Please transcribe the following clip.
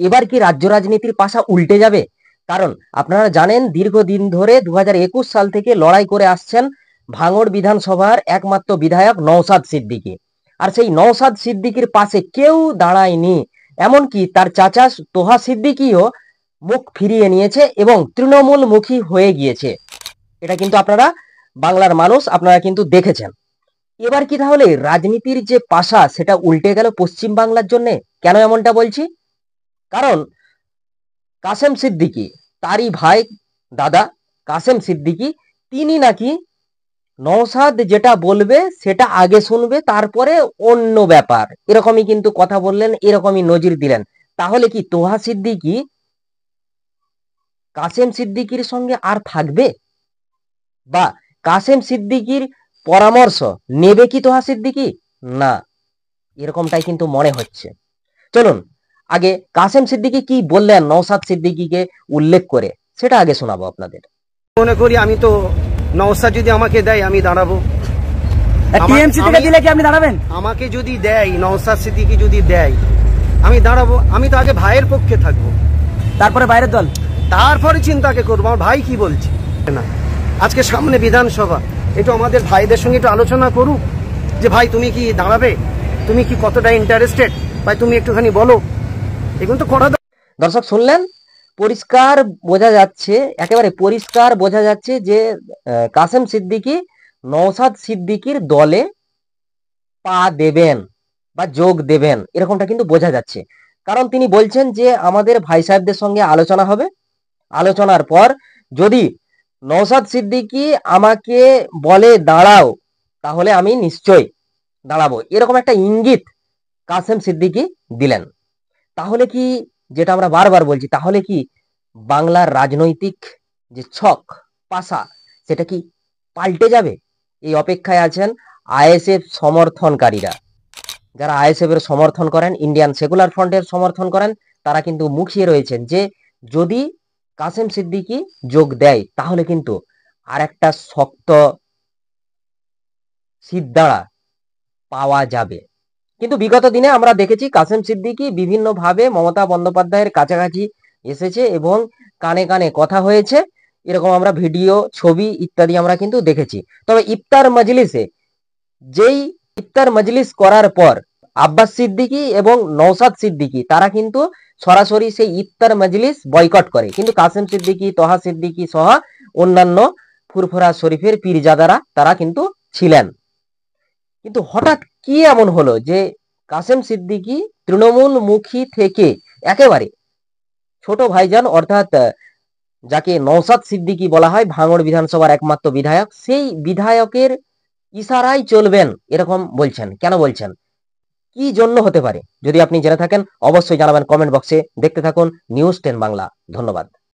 এবার কি রাজ্য রাজনীতির পাশা উল্টে যাবে? কারণ আপনারা জানেন দীর্ঘদিন ধরে 2021 সাল থেকে লড়াই করে আসছেন ভাঙড় বিধানসভার একমাত্র বিধায়ক নওশাদ সিদ্দিকী। আর সেই নওশাদ সিদ্দিকীর পাশে কেউ দাঁড়ায়নি, এমনকি তার চাচা তোহা সিদ্দিকীও মুখ ফিরিয়ে নিয়েছে এবং তৃণমূলমুখী হয়ে গিয়েছে। এটা কিন্তু আপনারা বাংলার মানুষ আপনারা কিন্তু দেখেছেন। এবার কি তাহলে রাজনীতির যে পাশা সেটা উল্টে গেল পশ্চিম বাংলার জন্য? কেন এমনটা বলছি? কারণ কাসেম সিদ্দিকী, তারই ভাই দাদা কাসেম সিদ্দিকী, তিনি নাকি নওশাদ যেটা বলবে সেটা আগে শুনবে, তারপরে অন্য ব্যাপার, এরকমই কিন্তু কথা বললেন, এরকমই নজির দিলেন। তাহলে কি তোহা সিদ্দিকী কাসেম সিদ্দিকীর সঙ্গে আর থাকবে? বা কাসেম সিদ্দিকীর পরামর্শ নেবে কি তোহা সিদ্দিকী? না, এরকমটাই কিন্তু মনে হচ্ছে। চলুন আগে কাসেম সিদ্দিকী কি বললেন নওশাদ সিদ্দিকীকে উল্লেখ করে সেটা আগে শোনাবো আপনাদের। মনে করি আমি তো নওশাদ যদি আমাকে দেয় আমি দাঁড়াবো। টিএমসি থেকে দিলে কি আপনি দাঁড়াবেন? আমাকে যদি দেয়, নওশাদ সিদ্দিকী যদি দেয় আমি দাঁড়াবো। আমি তো আগে ভাইয়ের পক্ষে থাকবো, তারপরে বাইরের দল, তারপরে চিন্তাকে করবো আমার ভাই কি বলছে। না, আজকে সামনে বিধানসভা, একটু আমাদের ভাইদের সঙ্গে একটু আলোচনা করুক যে ভাই তুমি কি দাঁড়াবে, তুমি কি কতটা ইন্টারেস্টেড, ভাই তুমি একটুখানি বলো। এগুলো তো করা। দর্শক শুনলেন, পরিষ্কার বোঝা যাচ্ছে, একেবারে পরিষ্কার বোঝা যাচ্ছে যে কাসেম সিদ্দিকী নওশাদ সিদ্দিকীর দলে পা দেবেন বা যোগ দেবেন, এরকমটা কিন্তু বোঝা যাচ্ছে। কারণ তিনি বলছেন যে আমাদের ভাই সাহেবদের সঙ্গে আলোচনা হবে, আলোচনার পর যদি নওশাদ সিদ্দিকী আমাকে বলে দাঁড়াও তাহলে আমি নিশ্চয়ই দাঁড়াবো, এরকম একটা ইঙ্গিত কাসেম সিদ্দিকী দিলেন। তাহলে কি, যেটা আমরা বারবার বলছি, তাহলে কি বাংলার রাজনৈতিক যে ছক পাশা সেটা কি পাল্টে যাবে? এই অপেক্ষায় আছেন আইএসএফ সমর্থনকারীরা। যারা আইএসএফ এর সমর্থন করেন, ইন্ডিয়ান সেকুলার ফ্রন্টের সমর্থন করেন, তারা কিন্তু মুখিয়ে রয়েছেন যে যদি কাসেম সিদ্দিকী যোগ দেয় তাহলে কিন্তু আর একটা শক্ত সিদ্ধারা পাওয়া যাবে। কিন্তু বিগত দিনে আমরা দেখেছি কাসেম সিদ্দিকী বিভিন্নভাবে মমতা বন্দ্যোপাধ্যায়ের কাছাকাছি এসেছে এবং কানে কানে কথা হয়েছে, এরকম আমরা ভিডিও, ছবি ইত্যাদি আমরা কিন্তু দেখেছি। তবে ইফতার মজলিসে, যেই ইফতার মজলিস করার পর আব্বাস সিদ্দিকী এবং নওশাদ সিদ্দিকী তারা কিন্তু সরাসরি সেই ইফতার মজলিস বয়কট করে, কিন্তু কাসেম সিদ্দিকী, তোহা সিদ্দিকী সহ অন্যান্য ফুরফুরা শরীফের পীরজাদারা তারা কিন্তু ছিলেন। কিন্তু হঠাৎ কি এমন হলো যে কাসেম সিদ্দিকী তৃণমূল মুখী থেকে একেবারে ছোট ভাইজান, অর্থাৎ যাকে নওশাদ সিদ্দিকী বলা হয় ভাঙড় বিধানসভার একমাত্র বিধায়ক, সেই বিধায়কের ইশারায় চলবেন এরকম বলছেন? কেন বলছেন, কি জন্য হতে পারে? যদি আপনি জেনে থাকেন অবশ্যই জানাবেন কমেন্ট বক্সে। দেখতে থাকুন নিউজ 10 বাংলা। ধন্যবাদ।